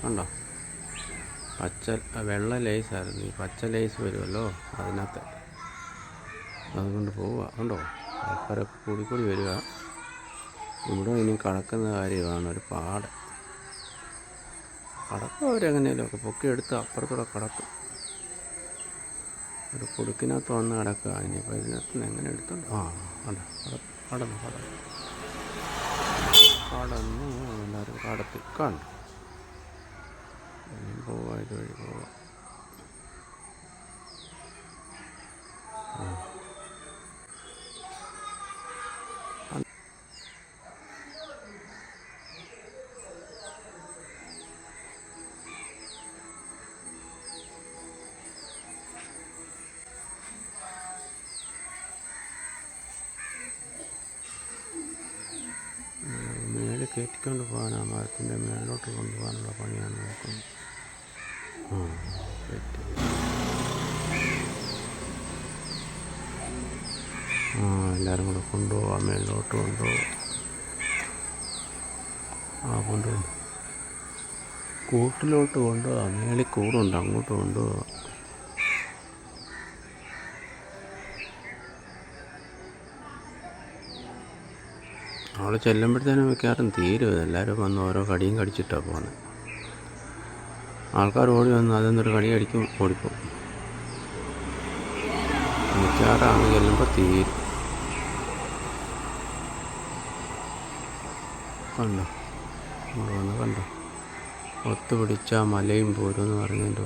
കണ്ടോ, വെള്ള ലേസായിരുന്നു, ഈ പച്ച ലേസ് വരുമല്ലോ അതിനകത്ത്, അതുകൊണ്ട് പോവുക. കണ്ടോ, ആൾക്കാരൊക്കെ കൂടിക്കൂടി വരിക. ഇവിടെ ഇനി കടക്കുന്ന കാര്യമാണ് ഒരു പാട്. കടക്കും അവരെങ്ങനെയൊക്കെ പൊക്കിയെടുത്ത് അപ്പുറത്തൂടെ കടക്കും. ഒരു കുടുക്കിനകത്ത് വന്ന് കിടക്കുക. ഇനിയിപ്പോൾ ഇതിനകത്ത് നിന്ന് എങ്ങനെ എടുത്തോണ്ട് കടന്നു എല്ലാവരും കടത്തി കണ്ടു. ഇനി പോവാ, ഇതുവഴി പോവാം. മേളിൽ കയറ്റിക്കൊണ്ട് പോകാൻ, ആ മരത്തിൻ്റെ മേളിലോട്ട് കൊണ്ടുപോകാനുള്ള പണിയാണ് നോക്കുന്നത്. എല്ലാവരും കൂടെ കൊണ്ടുപോകാം, മേളിലോട്ട് കൊണ്ടുപോകാം. കൊണ്ടുപോകും, കൂട്ടിലോട്ട് കൊണ്ടുപോകാം. മേളിൽ കൂടുണ്ട്, അങ്ങോട്ട് കൊണ്ടുപോകാം. അവൾ ചെല്ലുമ്പോഴത്തേനും മിക്കവാറും തീരും. എല്ലാവരും വന്ന് ഓരോ കടിയും കടിച്ചിട്ടാണ് പോകുന്നത്. ആൾക്കാർ ഓടി വന്ന് അതെന്നൊരു കടി കടിക്കും, ഓടിപ്പോവും. മിക്കവാറും ചെല്ലുമ്പോൾ തീരും. കണ്ടോ, ഇവിടെ വന്ന് കണ്ടോ, ഒത്തുപിടിച്ച മലയും പോരും എന്ന് പറഞ്ഞതിൻ്റെ